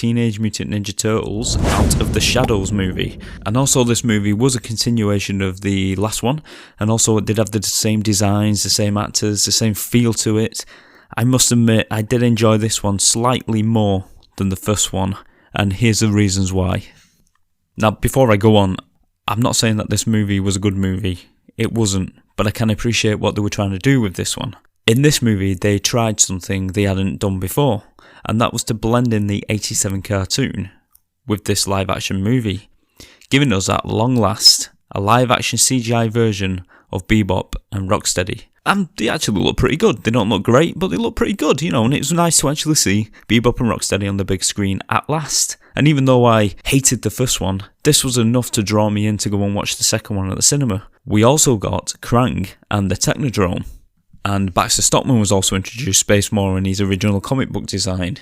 Teenage Mutant Ninja Turtles Out of the Shadows movie. And also this movie was a continuation of the last one, and also it did have the same designs, the same actors, the same feel to it. I must admit, I did enjoy this one slightly more than the first one, and here's the reasons why. Now, before I go on, I'm not saying that this movie was a good movie. It wasn't, but I can appreciate what they were trying to do with this one. In this movie, they tried something they hadn't done before, and that was to blend in the '87 cartoon with this live-action movie, giving us at long last a live-action CGI version of Bebop and Rocksteady. And they actually look pretty good. They don't look great, but they look pretty good, and it was nice to actually see Bebop and Rocksteady on the big screen at last. And even though I hated the first one, this was enough to draw me in to go and watch the second one at the cinema. We also got Krang and the Technodrome. And Baxter Stockman was also introduced Space More in his original comic book design.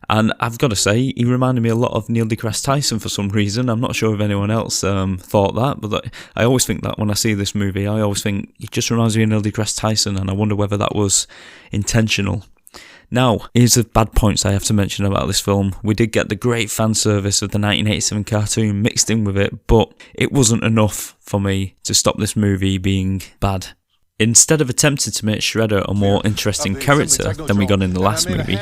And I've got to say, he reminded me a lot of Neil deGrasse Tyson for some reason. I'm not sure if anyone else thought that, but I always think that when I see this movie, I always think it just reminds me of Neil deGrasse Tyson, and I wonder whether that was intentional. Now, here's the bad points I have to mention about this film. We did get the great fan service of the 1987 cartoon mixed in with it, but it wasn't enough for me to stop this movie being bad. Instead of attempting to make Shredder a more interesting character than we got in the last movie,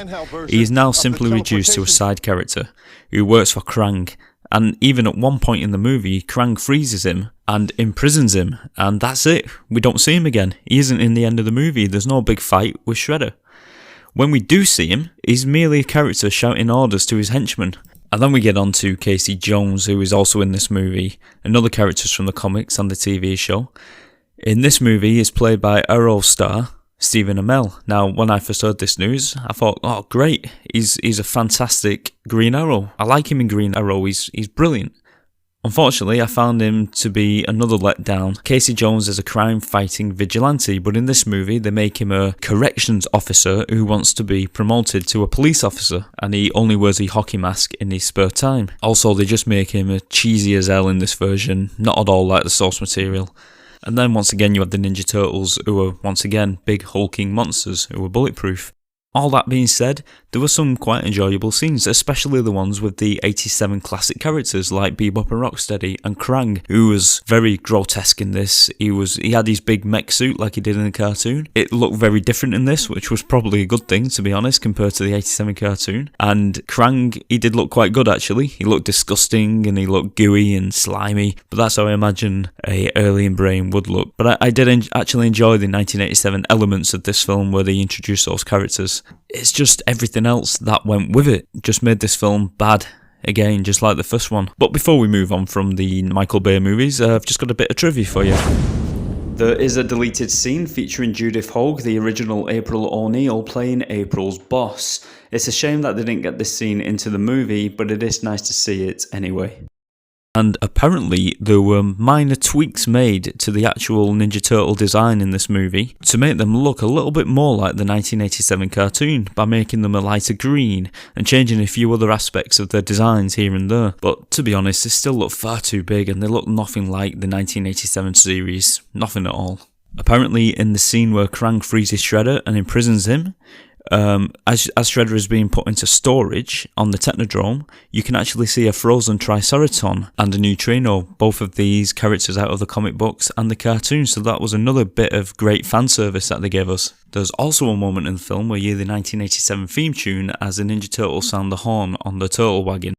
he is now simply reduced to a side character who works for Krang, and even at one point in the movie, Krang freezes him and imprisons him, and that's it. We don't see him again. He isn't in the end of the movie. There's no big fight with Shredder. When we do see him, he's merely a character shouting orders to his henchmen. And then we get on to Casey Jones, who is also in this movie, and other characters from the comics and the TV show. In this movie, he is played by Arrow star Stephen Amell. Now, when I first heard this news, I thought, oh great, he's a fantastic Green Arrow. I like him in Green Arrow, he's brilliant. Unfortunately, I found him to be another letdown. Casey Jones is a crime-fighting vigilante, but in this movie they make him a corrections officer who wants to be promoted to a police officer, and he only wears a hockey mask in his spare time. Also, they just make him a cheesy as hell in this version, not at all like the source material. And then once again you have the Ninja Turtles, who are once again big hulking monsters who are bulletproof. All that being said, there were some quite enjoyable scenes, especially the ones with the '87 classic characters like Bebop and Rocksteady and Krang, who was very grotesque in this. He had his big mech suit like he did in the cartoon. It looked very different in this, which was probably a good thing, to be honest, compared to the '87 cartoon. And Krang, he did look quite good actually. He looked disgusting and he looked gooey and slimy, but that's how I imagine a alien brain would look. But I did actually enjoy the 1987 elements of this film where they introduced those characters. It's just everything else that went with it just made this film bad again, just like the first one. But before we move on from the Michael Bay movies, I've just got a bit of trivia for you. There is a deleted scene featuring Judith Hogue, the original April O'Neil, playing April's boss. It's a shame that they didn't get this scene into the movie, but it is nice to see it anyway. And apparently there were minor tweaks made to the actual Ninja Turtle design in this movie to make them look a little bit more like the 1987 cartoon by making them a lighter green and changing a few other aspects of their designs here and there. But to be honest, they still look far too big and they look nothing like the 1987 series, nothing at all. Apparently in the scene where Krang freezes Shredder and imprisons him, as Shredder is being put into storage on the Technodrome, you can actually see a frozen Triceraton and a Neutrino, both of these characters out of the comic books and the cartoon, so that was another bit of great fan service that they gave us. There's also a moment in the film where you hear the 1987 theme tune as the Ninja Turtles sound the horn on the Turtle Wagon.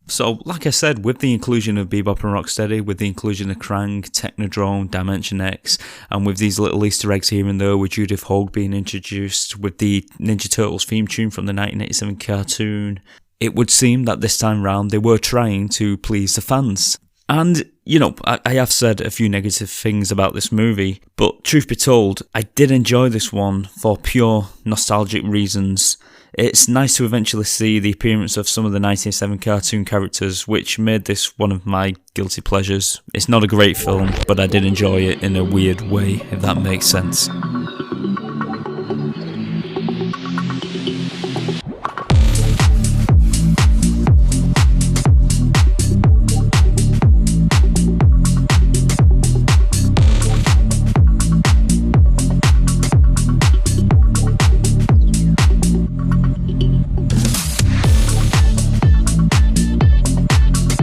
So, like I said, with the inclusion of Bebop and Rocksteady, with the inclusion of Krang, Technodrome, Dimension X, and with these little Easter eggs here and there, with Judith Hogue being introduced, with the Ninja Turtles theme tune from the 1987 cartoon, it would seem that this time round they were trying to please the fans. And, I have said a few negative things about this movie, but truth be told, I did enjoy this one for pure nostalgic reasons. It's nice to eventually see the appearance of some of the 1987 cartoon characters, which made this one of my guilty pleasures. It's not a great film, but I did enjoy it in a weird way, if that makes sense.